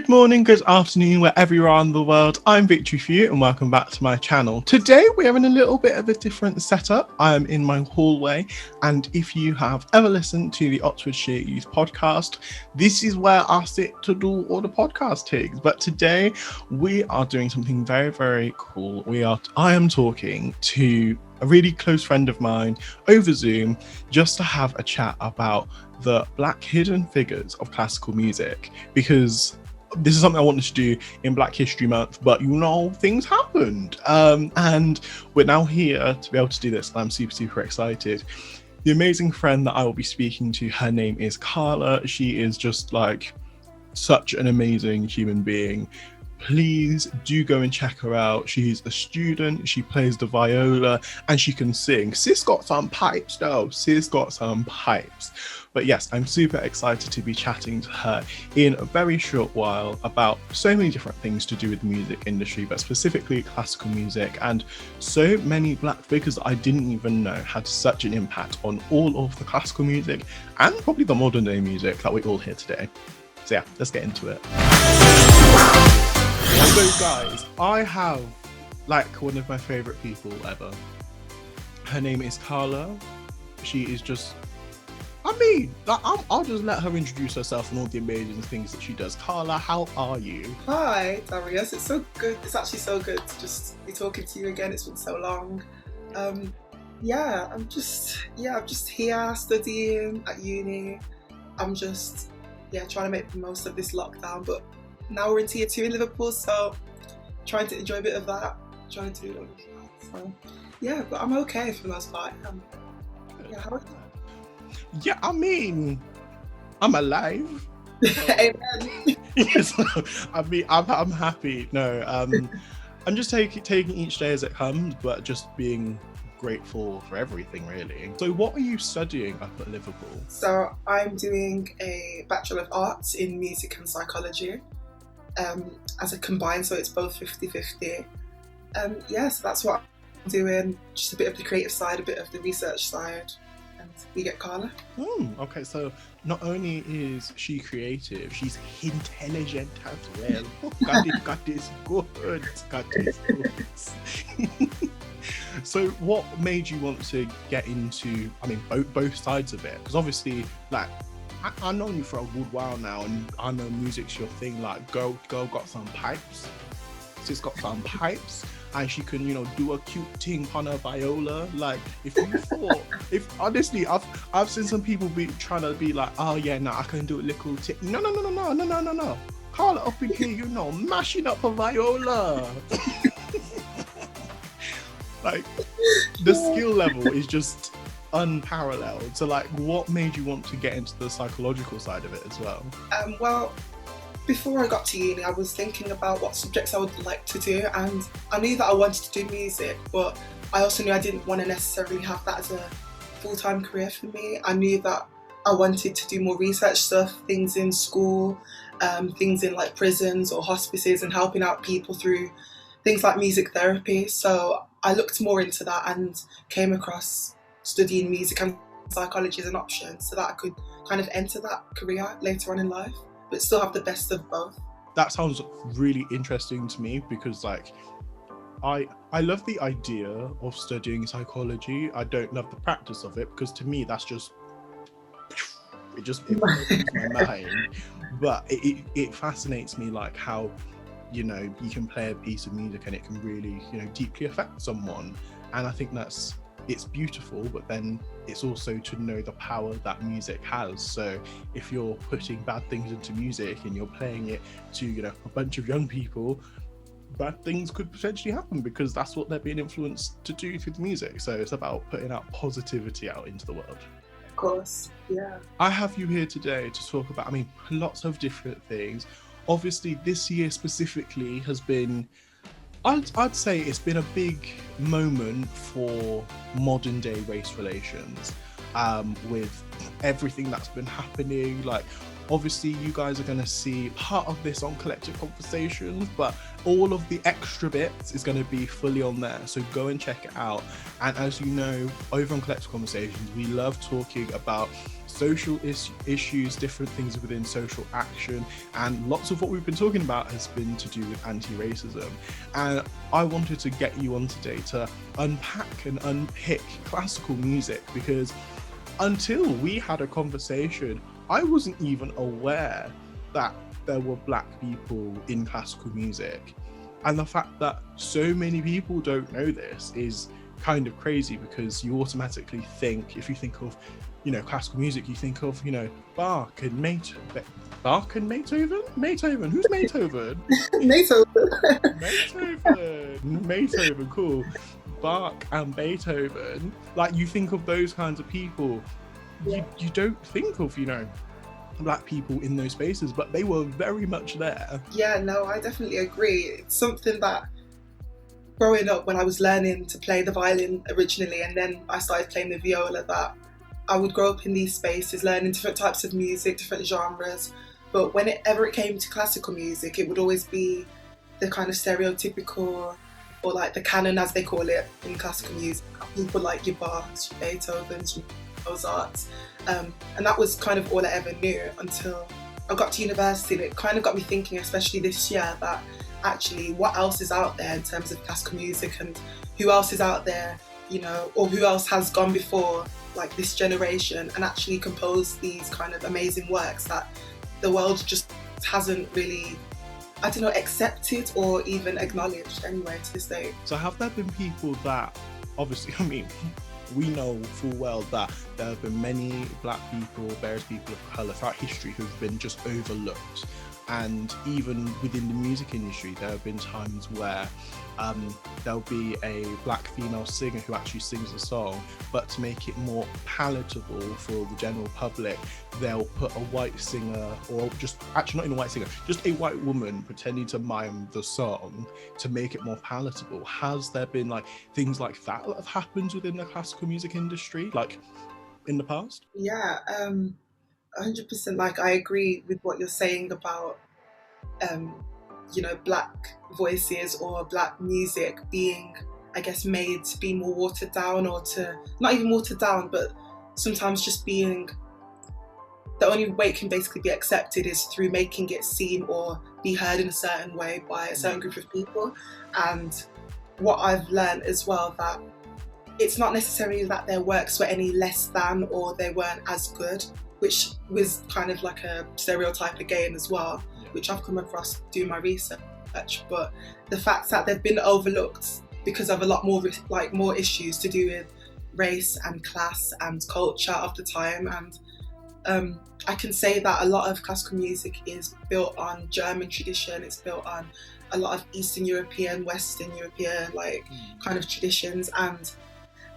Good morning, good afternoon, wherever you are in the world. I'm Victoryforu and welcome back to my channel. Today we're in a little bit of a different setup. I'm in my hallway, and if you have ever listened to the Oxfordshire Youth Podcast, this is where I sit to do all the podcast takes. But today we are doing something very, very cool. I am talking to a really close friend of mine over Zoom just to have a chat about the Black hidden figures of classical music, because this is something I wanted to do in Black History Month, but things happened. And we're now here to be able to do this. And I'm super, super excited. The amazing friend that I will be speaking to, her name is Carla. She is just like such an amazing human being. Please do go and check her out. She's a student, she plays the viola, and she can sing. Sis got some pipes though. Sis got some pipes. But yes, I'm super excited to be chatting to her in a very short while about so many different things to do with the music industry, but specifically classical music, and so many Black figures that I didn't even know had such an impact on all of the classical music and probably the modern day music that we all hear today. So yeah, let's get into it. So guys, I have like one of my favorite people ever. Her name is Carla. She is just, I'll just let her introduce herself and all the amazing things that she does. Carla, how are you? Hi, Darius. It's so good. It's actually so good to just be talking to you again. It's been so long. I'm just here studying at uni. I'm just, trying to make the most of this lockdown. But now we're in Tier 2 in Liverpool, so trying to enjoy a bit of that. Trying to do all of that. So, but I'm okay for the most part. How about you? Yeah, I'm alive. Amen. Yes, I'm happy. No, I'm just taking each day as it comes, but just being grateful for everything, really. So what are you studying up at Liverpool? So I'm doing a Bachelor of Arts in Music and Psychology as a combined, so it's both 50-50. So that's what I'm doing, just a bit of the creative side, a bit of the research side. We get Carla. Okay, so not only is she creative, she's intelligent as well. God is good. So what made you want to get into, both sides of it? Because obviously, like, I've known you for a good while now, and I know music's your thing. Like, girl got some pipes. Sis got some pipes. And she can, do a cute thing on her viola. Like, honestly, I've seen some people be trying to be like, oh yeah, no, I can do a little tick. No. Carla up in here, mashing up a viola. Like, the skill level is just unparalleled. So, like, what made you want to get into the psychological side of it as well? Well, before I got to uni, I was thinking about what subjects I would like to do, and I knew that I wanted to do music, but I also knew I didn't want to necessarily have that as a full-time career for me. I knew that I wanted to do more research stuff, things in school, things in like prisons or hospices, and helping out people through things like music therapy. So I looked more into that and came across studying music and psychology as an option so that I could kind of enter that career later on in life, but still have the best of both. That sounds really interesting to me, because like I love the idea of studying psychology. I don't love the practice of it, because to me that's just it blows my mind. But it fascinates me, like how you can play a piece of music and it can really deeply affect someone. And I think it's beautiful, but then it's also to know the power that music has. So if you're putting bad things into music and you're playing it to a bunch of young people, bad things could potentially happen, because that's what they're being influenced to do through the music. So it's about putting out positivity out into the world. Of course, yeah. I have you here today to talk about lots of different things. Obviously this year specifically has been, I'd say it's been a big moment for modern day race relations, with everything that's been happening, like Obviously, you guys are going to see part of this on Collective Conversationz, but all of the extra bits is going to be fully on there. So go and check it out. And as you know, over on Collective Conversationz, we love talking about social issues, different things within social action, and lots of what we've been talking about has been to do with anti-racism. And I wanted to get you on today to unpack and unpick classical music, because until we had a conversation, I wasn't even aware that there were Black people in classical music. And the fact that so many people don't know this is kind of crazy, because you automatically think, if you think of, you know, classical music, you think of, you know, Bach and Beethoven. Who's Beethoven? Beethoven, cool. Bach and Beethoven. Like, you think of those kinds of people. You don't think of, you know, Black people in those spaces, but they were very much there. Yeah, no, I definitely agree. It's something that growing up, when I was learning to play the violin originally, and then I started playing the viola, that I would grow up in these spaces, learning different types of music, different genres. But whenever it came to classical music, it would always be the kind of stereotypical, or like the canon, as they call it in classical music. People like your Bachs, your Beethovens, your Mozarts. And that was kind of all I ever knew until I got to university. And it kind of got me thinking, especially this year, that actually what else is out there in terms of classical music, and who else is out there, you know, or who else has gone before, like this generation, and actually composed these kind of amazing works that the world just hasn't really, I don't know, accepted or even acknowledged anyway to this day. So have there been people that, obviously, I mean, we know full well that there have been many Black people, various people of colour throughout history who've been just overlooked. And even within the music industry, there have been times where there'll be a Black female singer who actually sings a song, but to make it more palatable for the general public, they'll put a white singer, or just, actually not even a white singer, just a white woman pretending to mime the song to make it more palatable. Has there been like things like that have happened within the classical music industry, like in the past? Yeah, 100%. Like, I agree with what you're saying about, you know, Black voices or Black music being, I guess, made to be more watered down, or to, not even watered down, but sometimes just being, the only way it can basically be accepted is through making it seem or be heard in a certain way by a certain group of people. And what I've learned as well, that it's not necessarily that their works were any less than, or they weren't as good, which was kind of like a stereotype again as well, which I've come across doing my research. But the fact that they've been overlooked because of a lot more, like, more issues to do with race and class and culture of the time. And I can say that a lot of classical music is built on German tradition. It's built on a lot of Eastern European, Western European, like, kind of traditions, and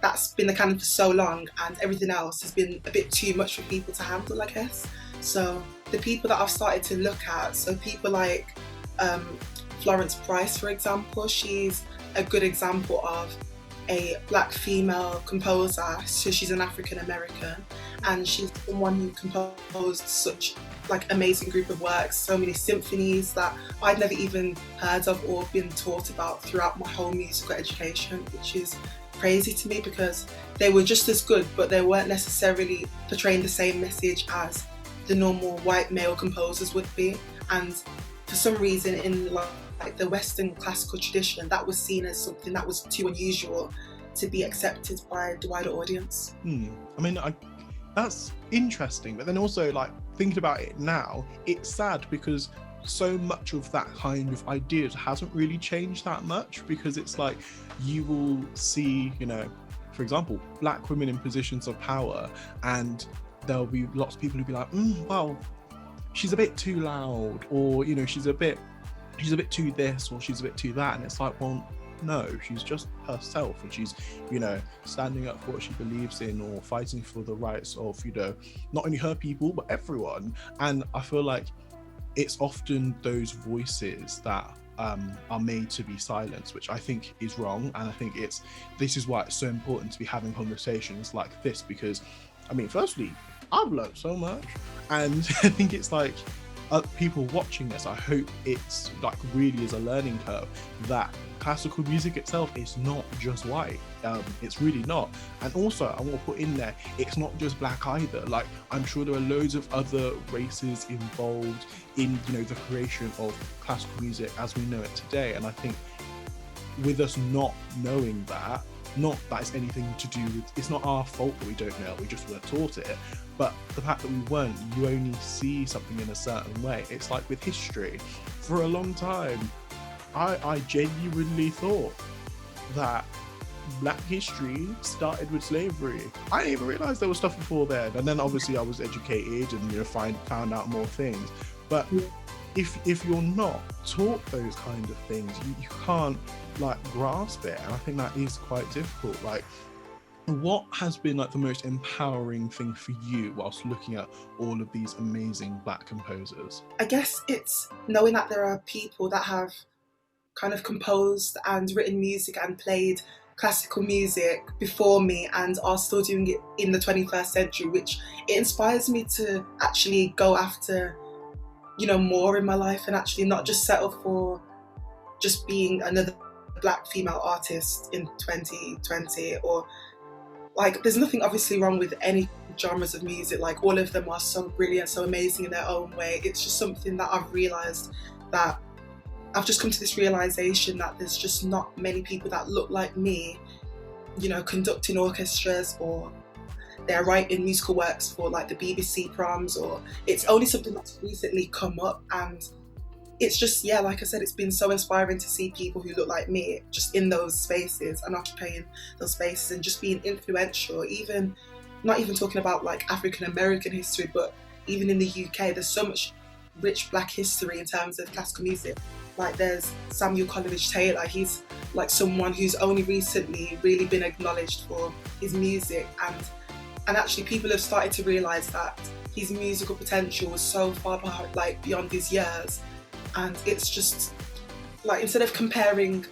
that's been the canon for so long, and everything else has been a bit too much for people to handle, I guess. So the people that I've started to look at, so people like Florence Price, for example, she's a good example of a Black female composer. So she's an African American, and she's someone who composed such, like, amazing group of works, so many symphonies that I'd never even heard of or been taught about throughout my whole musical education, which is crazy to me, because they were just as good, but they weren't necessarily portraying the same message as the normal white male composers would be. And for some reason, in like the Western classical tradition, that was seen as something that was too unusual to be accepted by the wider audience. I mean, that's interesting, but then also, like, thinking about it now, it's sad because so much of that kind of ideas hasn't really changed that much, because it's like you will see, you know, for example, Black women in positions of power, and there'll be lots of people who'll be like, well, she's a bit too loud, or, you know, she's a bit too this, or she's a bit too that. And it's like, well, no, she's just herself, and she's, you know, standing up for what she believes in, or fighting for the rights of, you know, not only her people but everyone. And I feel like it's often those voices that are made to be silenced, which I think is wrong. And I think this is why it's so important to be having conversations like this, because I mean, firstly, I've learned so much, and I think it's like people watching this, I hope it's like really is a learning curve that classical music itself is not just white. It's really not. And also I want to put in there, it's not just black either. Like, I'm sure there are loads of other races involved in, you know, the creation of classical music as we know it today. And I think with us not knowing that, not that it's anything to do with, it's not our fault that we don't know, we just weren't taught it, but the fact that we weren't, you only see something in a certain way. It's like with history, for a long time, I genuinely thought that black history started with slavery. I didn't even realise there was stuff before then, and then obviously I was educated and, you know, found out more things. But if you're not taught those kind of things, you can't like grasp it, and I think that is quite difficult. Like, what has been like the most empowering thing for you whilst looking at all of these amazing black composers? I guess it's knowing that there are people that have kind of composed and written music and played classical music before me and are still doing it in the 21st century, which it inspires me to actually go after, you know, more in my life and actually not just settle for just being another black female artist in 2020. Or like, there's nothing obviously wrong with any genres of music, like all of them are so brilliant, so amazing in their own way. It's just something that I've realised, that I've just come to this realisation that there's just not many people that look like me, you know, conducting orchestras, or they're writing musical works for like the BBC proms, or it's only something that's recently come up. And it's just, yeah, like I said, it's been so inspiring to see people who look like me just in those spaces and occupying those spaces and just being influential. Even, not even talking about like African American history, but even in the UK, there's so much rich black history in terms of classical music. Like, there's Samuel Coleridge-Taylor, he's like someone who's only recently really been acknowledged for his music, and actually people have started to realise that his musical potential was so far behind, like beyond his years. And it's just like, instead of comparing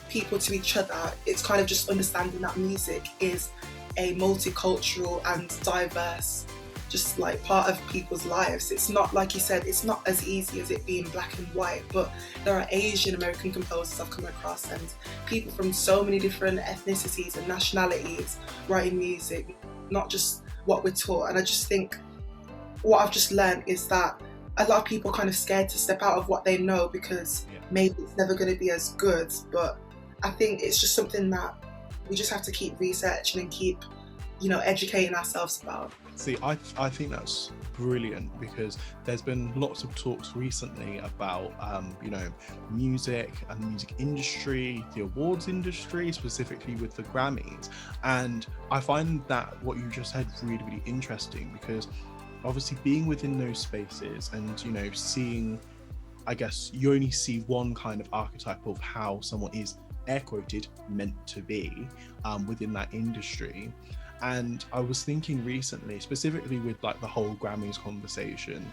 people to each other, it's kind of just understanding that music is a multicultural and diverse just like part of people's lives. It's not, like you said, it's not as easy as it being black and white, but there are Asian American composers I've come across and people from so many different ethnicities and nationalities writing music, not just what we're taught. And I just think what I've just learned is that a lot of people are kind of scared to step out of what they know because maybe it's never going to be as good. But I think it's just something that we just have to keep researching and keep, you know, educating ourselves about. See, I think that's brilliant, because there's been lots of talks recently about, you know, music and the music industry, the awards industry, specifically with the Grammys. And I find that what you just said really, really interesting, because obviously being within those spaces and, you know, seeing, I guess you only see one kind of archetype of how someone is, air quoted, meant to be within that industry. And I was thinking recently, specifically with like the whole Grammys conversation,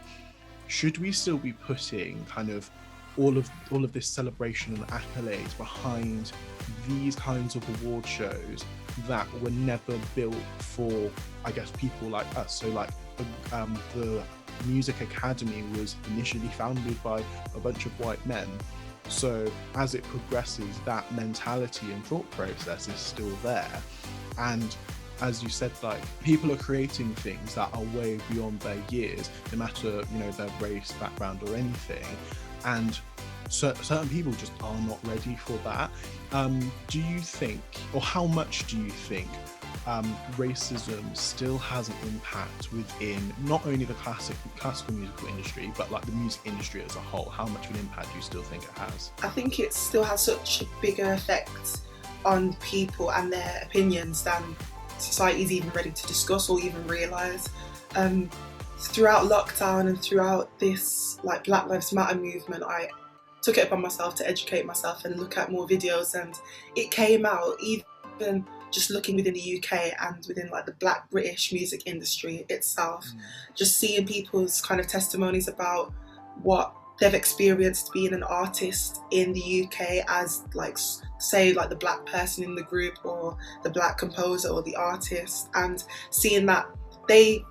should we still be putting kind of all of this celebration and accolades behind these kinds of award shows that were never built for, I guess, people like us? So like the Music Academy was initially founded by a bunch of white men. So as it progresses, that mentality and thought process is still there. And as you said, like, people are creating things that are way beyond their years, no matter, you know, their race, background or anything. And certain people just are not ready for that. Do you think, or how much do you think racism still has an impact within not only the classical musical industry, but like the music industry as a whole? How much of an impact do you still think it has? I think it still has such a bigger effect on people and their opinions than society is even ready to discuss or even realise. Throughout lockdown and throughout this like Black Lives Matter movement, I took it upon myself to educate myself and look at more videos, and it came out, even just looking within the UK and within like the Black British music industry itself, just seeing people's kind of testimonies about what they've experienced being an artist in the UK as, like, say, like the black person in the group or the black composer or the artist, and seeing that they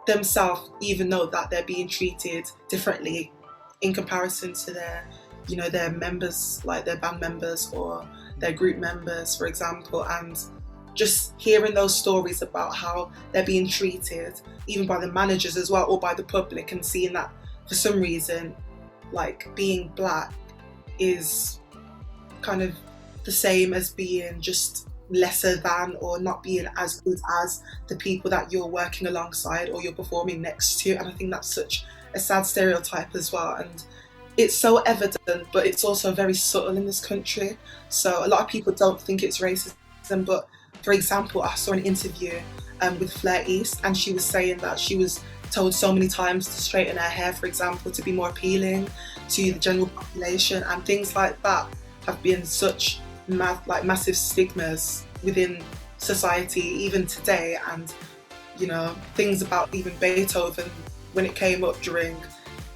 themselves even know that they're being treated differently in comparison to their, you know, their members, like their band members or their group members, for example. And just hearing those stories about how they're being treated, even by the managers as well, or by the public, and seeing that for some reason, like, being black is kind of the same as being just lesser than, or not being as good as the people that you're working alongside or you're performing next to. And I think that's such a sad stereotype as well. And it's so evident, but it's also very subtle in this country. So a lot of people don't think it's racism, but for example, I saw an interview with Fleur East, and she was saying that she was told so many times to straighten her hair, for example, to be more appealing to the general population, and things like that have been such massive stigmas within society even today. And, you know, things about even Beethoven when it came up during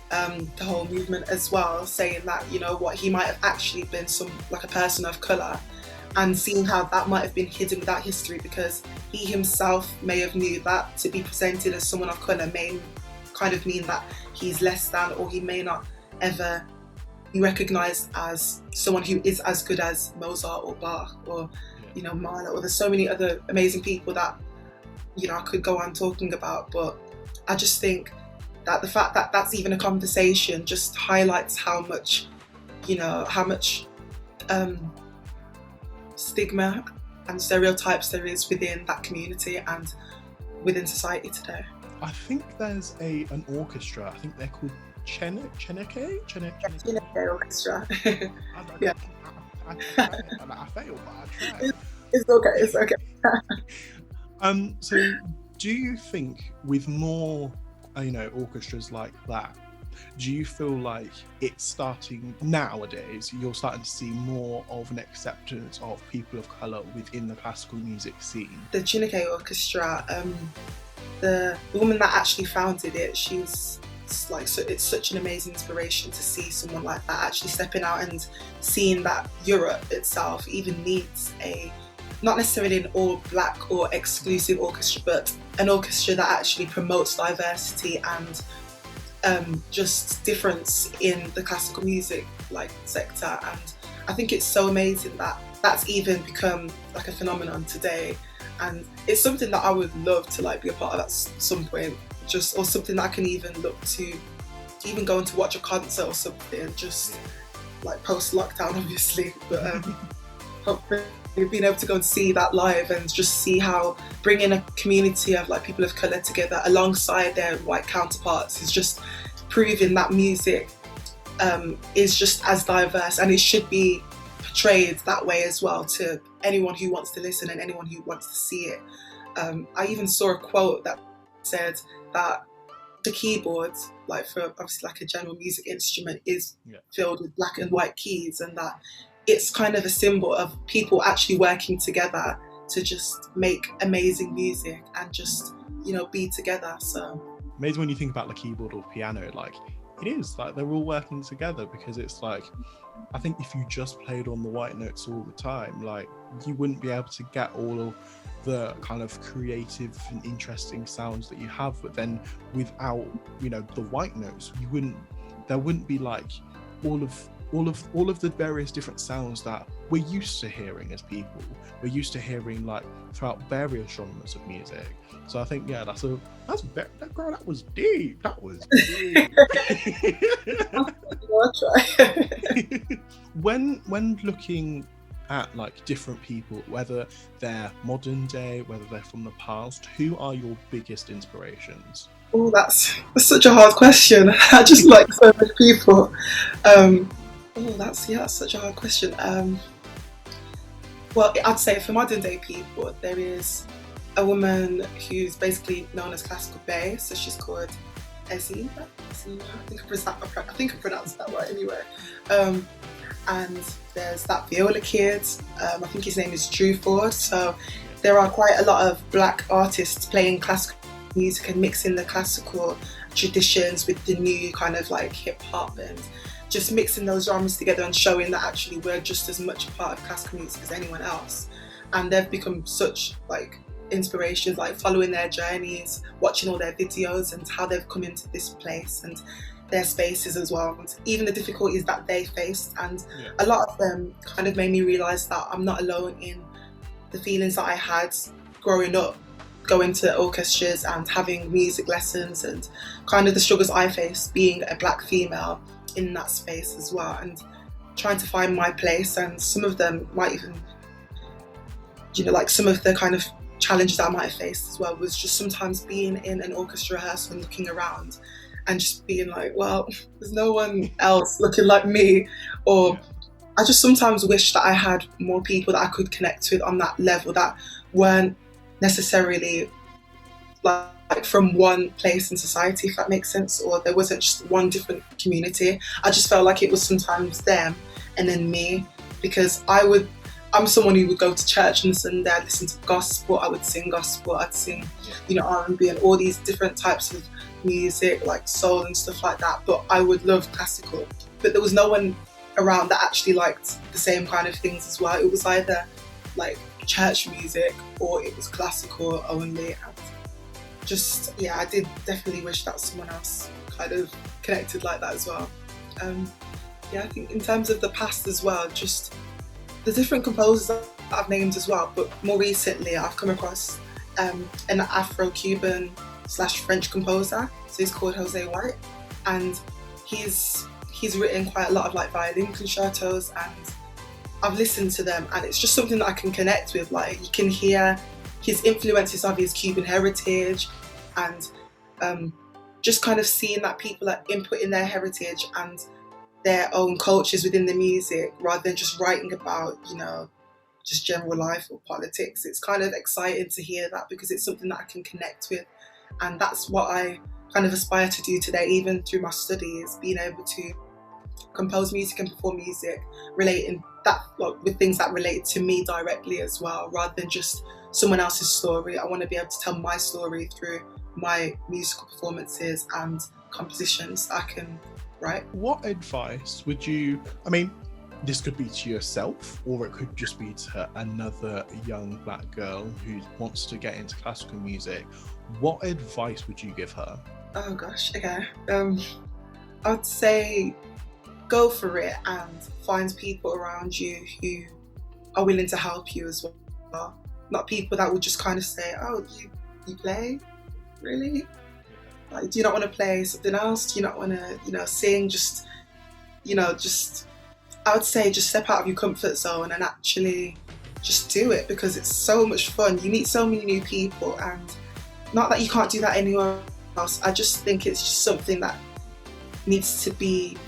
the whole movement as well, saying that, you know what, he might have actually been a person of colour, and seeing how that might have been hidden without history, because he himself may have knew that to be presented as someone of colour may kind of mean that he's less than, or he may not ever be recognised as someone who is as good as Mozart or Bach or, you know, Mahler, or there's so many other amazing people that, you know, I could go on talking about. But I just think that the fact that that's even a conversation just highlights how much, you know, stigma and stereotypes there is within that community and within society today. I think there's an orchestra, I think they're called Cheneke Orchestra. Yeah. I failed, but I tried. It's okay. So do you think with more, you know, orchestras like that, do you feel like it's starting nowadays, you're starting to see more of an acceptance of people of colour within the classical music scene? The Chineke Orchestra, the woman that actually founded it, she's like, so it's such an amazing inspiration to see someone like that actually stepping out and seeing that Europe itself even needs not necessarily an all black or exclusive orchestra, but an orchestra that actually promotes diversity and just difference in the classical music sector. And I think it's so amazing that that's even become like a phenomenon today, and it's something that I would love to be a part of at some point, or something that I can even look to even go and to watch a concert or something, just like post lockdown obviously, but hopefully being able to go and see that live and just see how bringing a community of people of colour together alongside their white counterparts is just proving that music is just as diverse, and it should be portrayed that way as well to anyone who wants to listen and anyone who wants to see it. I even saw a quote that said that the keyboard, for obviously a general music instrument, is filled with black and white keys, and that it's kind of a symbol of people actually working together to just make amazing music and just, you know, be together. So amazing when you think about the keyboard or piano, it is they're all working together, because it's I think if you just played on the white notes all the time, you wouldn't be able to get all of the kind of creative and interesting sounds that you have. But then without, you know, the white notes, there wouldn't be all of the various different sounds that we're used to hearing as people. We're used to hearing throughout various genres of music. So I think that was deep. That was deep. When looking at different people, whether they're modern day, whether they're from the past, who are your biggest inspirations? Oh, that's such a hard question. I just like so many people. That's such a hard question. Well, I'd say for modern day people, there is a woman who's basically known as classical bass, so she's called Ezina. I think I pronounced that right anyway. And there's that viola kid, I think his name is Drew Ford. So there are quite a lot of black artists playing classical music and mixing the classical traditions with the new kind of hip hop, and just mixing those genres together and showing that actually we're just as much a part of classical music as anyone else. And they've become such inspirations, like following their journeys, watching all their videos and how they've come into this place and their spaces as well, and even the difficulties that they faced. And a lot of them kind of made me realise that I'm not alone in the feelings that I had growing up, going to orchestras and having music lessons, and kind of the struggles I faced being a black female in that space as well, and trying to find my place. And some of them might even, like some of the kind of challenges I might have faced as well was just sometimes being in an orchestra rehearsal and looking around and just being like, well, there's no one else looking like me. Or I just sometimes wish that I had more people that I could connect with on that level that weren't necessarily like from one place in society, if that makes sense, or there wasn't just one different community. I just felt like it was sometimes them and then me, because I'm someone who would go to church on Sunday, I'd listen to gospel, I would sing gospel, I'd sing, R&B and all these different types of music, like soul and stuff like that, but I would love classical. But there was no one around that actually liked the same kind of things as well. It was either like church music or it was classical only. And just, I did definitely wish that someone else kind of connected like that as well. I think in terms of the past as well, just the different composers that I've named as well, but more recently I've come across an Afro-Cuban / French composer, so he's called Jose White, and he's written quite a lot of like violin concertos, and I've listened to them and it's just something that I can connect with. Like you can hear his influences of his Cuban heritage, and just kind of seeing that people are inputting their heritage and their own cultures within the music rather than just writing about, just general life or politics. It's kind of exciting to hear that because it's something that I can connect with. And that's what I kind of aspire to do today, even through my studies, being able to compose music and perform music relating that with things that relate to me directly as well, rather than just someone else's story. I want to be able to tell my story through my musical performances and compositions I can write. What advice would you, this could be to yourself or it could just be to another young black girl who wants to get into classical music, what advice would you give her? Oh gosh, okay. I'd say go for it and find people around you who are willing to help you as well. Not people that would just kind of say, oh, you play? Really? Like, do you not want to play something else? Do you not want to, sing? I would say just step out of your comfort zone and actually just do it, because it's so much fun. You meet so many new people, and not that you can't do that anywhere else. I just think it's just something that needs to be,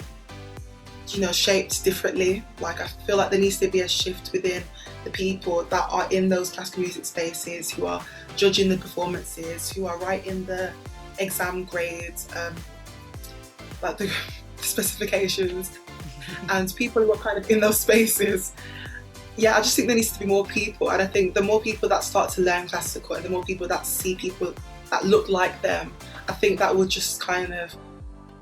shaped differently. Like I feel like there needs to be a shift within the people that are in those classical music spaces, who are judging the performances, who are writing the exam grades, like the specifications, and people who are kind of in those spaces. I just think there needs to be more people, and I think the more people that start to learn classical and the more people that see people that look like them, I think that will just kind of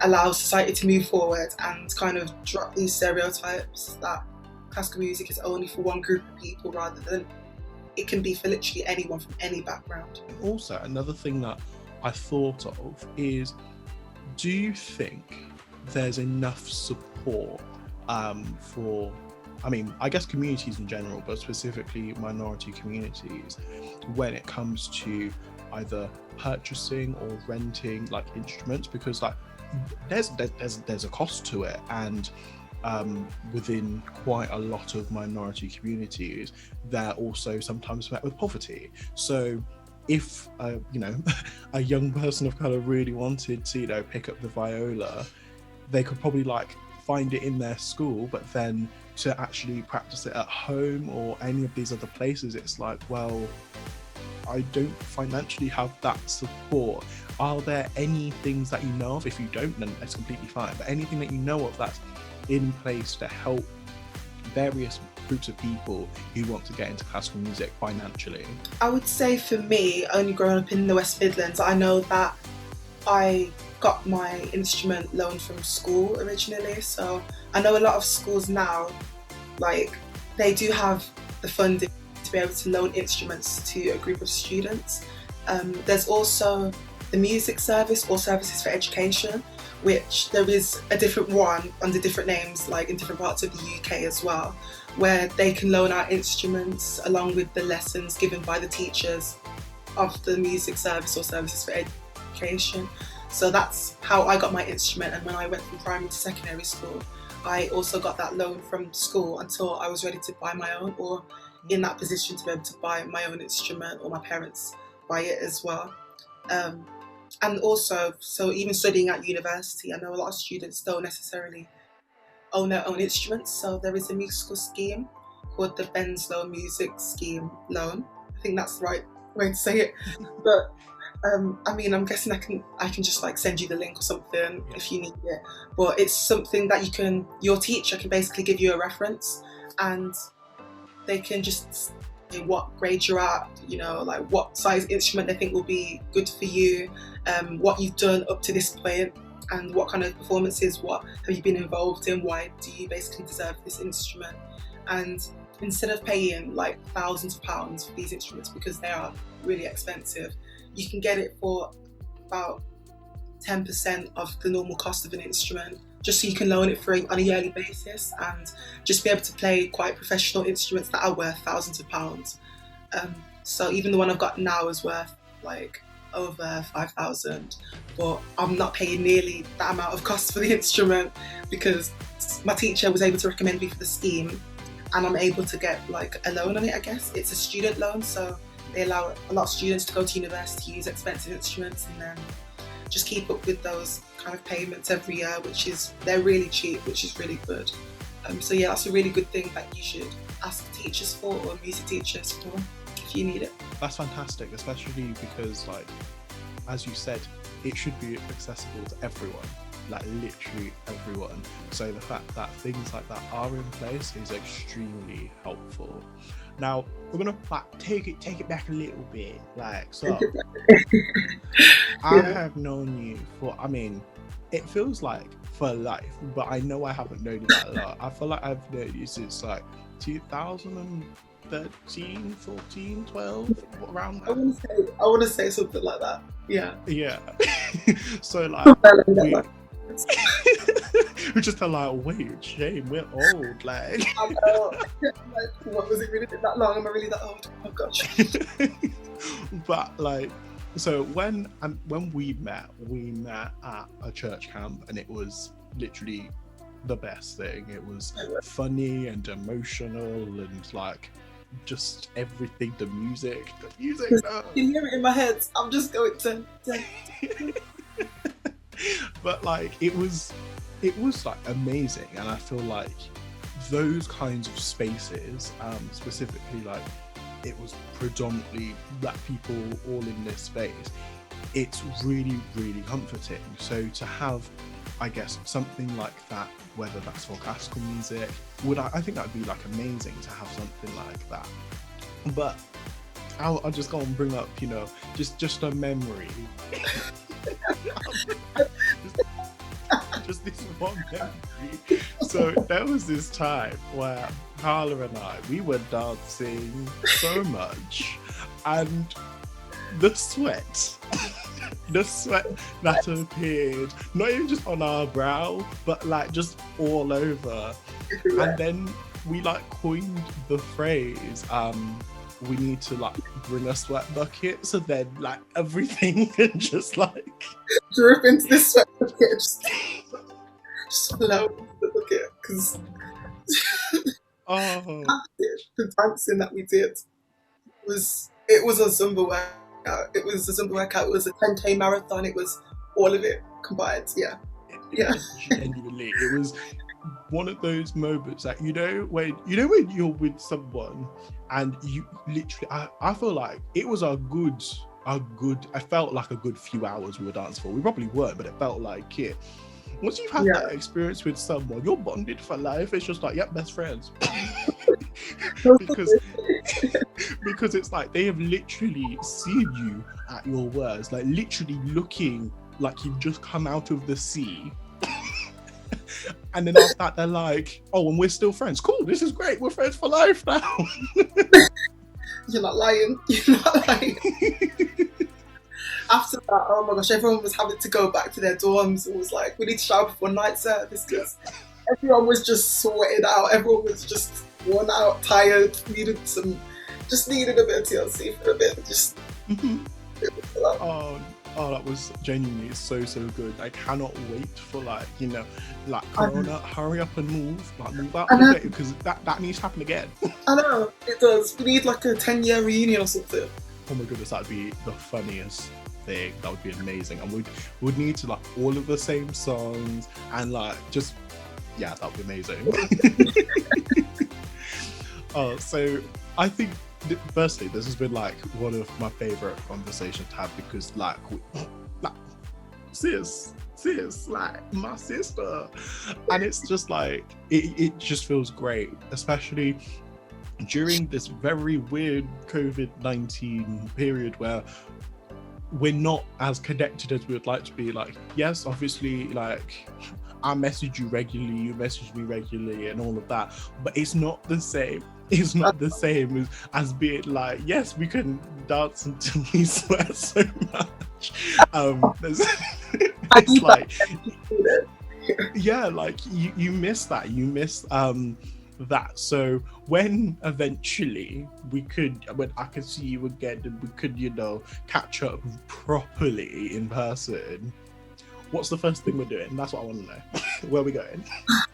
allow society to move forward and kind of drop these stereotypes that classical music is only for one group of people, rather than it can be for literally anyone from any background. Also, another thing that I thought of is, do you think there's enough support for, I guess communities in general, but specifically minority communities, when it comes to either purchasing or renting like instruments? Because like there's a cost to it, and within quite a lot of minority communities, they're also sometimes met with poverty. So if a young person of colour really wanted to pick up the viola, they could probably like find it in their school, but then to actually practice it at home or any of these other places, it's like, well, I don't financially have that support. Are there any things that you know of? If you don't, then it's completely fine, but anything that you know of that's in place to help various groups of people who want to get into classical music financially? I would say for me, only growing up in the West Midlands, I know that I got my instrument loaned from school originally, so I know a lot of schools now, like, they do have the funding to be able to loan instruments to a group of students. There's also the music service or services for education, which there is a different one under different names, like in different parts of the UK as well, where they can loan out instruments along with the lessons given by the teachers of the music service or services for education. So that's how I got my instrument, and when I went from primary to secondary school, I also got that loan from school until I was ready to buy my own, or in that position to be able to buy my own instrument, or my parents buy it as well. And also, so even studying at university, I know a lot of students don't necessarily own their own instruments, so there is a musical scheme called the Benslow Music Scheme Loan. I think that's the right way to say it. But I mean, I'm guessing I can just like send you the link or something if you need it. But it's something that your teacher can basically give you a reference, and they can just say what grade you're at, like what size instrument they think will be good for you, what you've done up to this point, and what kind of performances, what have you been involved in, why do you basically deserve this instrument. And instead of paying like thousands of pounds for these instruments, because they are really expensive, you can get it for about 10% of the normal cost of an instrument, just so you can loan it on a yearly basis and just be able to play quite professional instruments that are worth thousands of pounds. So even the one I've got now is worth like over 5,000, but I'm not paying nearly that amount of cost for the instrument because my teacher was able to recommend me for the scheme, and I'm able to get like a loan on it. I guess it's a student loan, so they allow a lot of students to go to university, use expensive instruments, and then just keep up with those kind of payments every year, they're really cheap, which is really good. So yeah, that's a really good thing that you should ask teachers for, or music teachers for, if you need it. That's fantastic, especially because, like, as you said, it should be accessible to everyone, like literally everyone. So the fact that things like that are in place is extremely helpful. Now we're gonna take it back a little bit. So I have known you for, it feels like for life, but I know I haven't known you that long. I feel like I've known you since like 2013, 14, 12, around that. I want to say something like that. Yeah. So like we're just like, wait, shame, we're old, like. I know. Like, what, was it really that long? Am I really that old? Oh gosh. But like, so when we met at a church camp, and it was literally the best thing. It was funny and emotional, and like just everything. The music. You can hear it in my head. I'm just going to. But like it was like amazing, and I feel like those kinds of spaces, specifically like it was predominantly black people all in this space, it's really, really comforting. So to have, I guess, something like that, whether that's for classical music, I think that would be like amazing to have something like that. But I'll just go and bring up, just a memory. just this one memory. So there was this time where Carla and we were dancing so much, and the sweat that appeared, not even just on our brow, but like just all over. And then we like coined the phrase, we need to like bring a sweat bucket, so then like everything can just like drip into the sweat bucket, just flow into the bucket, because the dancing that we did was a Zumba workout. It was a 10K marathon. It was all of it combined. Yeah. Genuinely, it was one of those moments that when you're with someone and you literally, I feel like it was I felt like a good few hours we were dancing for. We probably weren't, but it felt like it. Once you've had that experience with someone, you're bonded for life. It's just like, yep, best friends. because it's like they have literally seen you at your worst, like literally looking like you've just come out of the sea. And then after that, they're like, oh, and we're still friends. Cool, this is great. We're friends for life now. You're not lying. You're not lying. After that, oh my gosh, everyone was having to go back to their dorms. It was like, we need to shower before night service because everyone was just sweating out. Everyone was just worn out, tired, needed a bit of TLC for a bit. Just. Oh, that was genuinely so good. I cannot wait for Corona, hurry up and move out of it because that needs to happen again. I know, it does. We need like a 10-year reunion or something. Oh my goodness, that'd be the funniest thing. That would be amazing. And we'd need to all of the same songs and that would be amazing. So I think firstly, this has been one of my favorite conversations to have because sis, my sister, and it's just it just feels great, especially during this very weird COVID-19 period where we're not as connected as we would like to be. Yes, obviously, I message you regularly, you message me regularly and all of that, but it's not the same. It's not the same as being yes, we can dance until we sweat so much. You miss that. You miss that. So when eventually when I could see you again and we could, catch up properly in person, what's the first thing we're doing? That's what I want to know. Where are we going?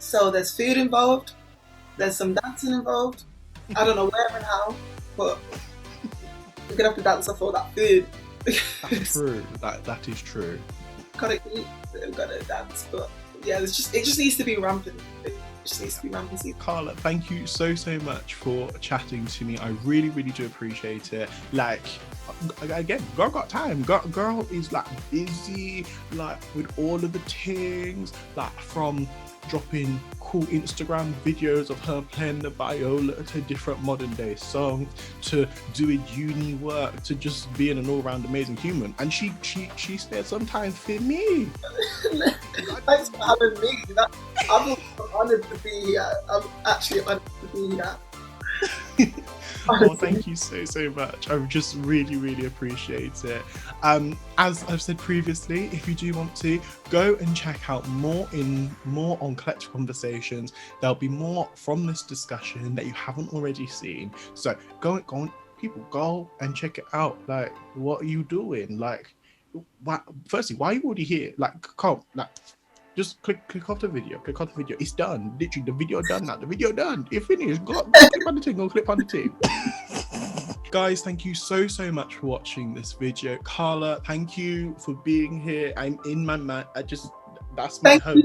So there's food involved. There's some dancing involved. I don't know where and how, but we're gonna have to dance off all that food. That's true. That is true. Gotta eat, gotta dance, but yeah, it just needs to be rampant. It just needs to be rampant. Carla, thank you so much for chatting to me. I really do appreciate it. Again, girl got time. Girl is busy with all of the things, from dropping cool Instagram videos of her playing the viola to different modern day songs to doing uni work to just being an all-round amazing human, and she spared some time for me. Thanks for having me. I'm honoured to be here. I'm actually honoured to be here. Well, thank you so much. I just really appreciate it. As I've said previously, if you do want to go and check out more on Collective Conversations, there'll be more from this discussion that you haven't already seen. So go on, people, go and check it out. What are you doing? Firstly, why are you already here? Come, just click off the video. Click off the video. It's done. Literally, the video done now. The video done. It's finished. Go click on the thing. Go click on the thing. Guys, thank you so much for watching this video. Carla, thank you for being here. I'm in my mind. That's my hope.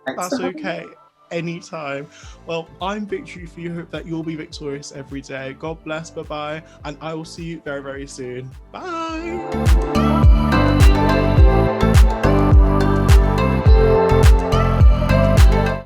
That's okay. Anytime. Well, I'm Victoryforu. Hope that you'll be victorious every day. God bless. Bye-bye. And I will see you very soon. Bye.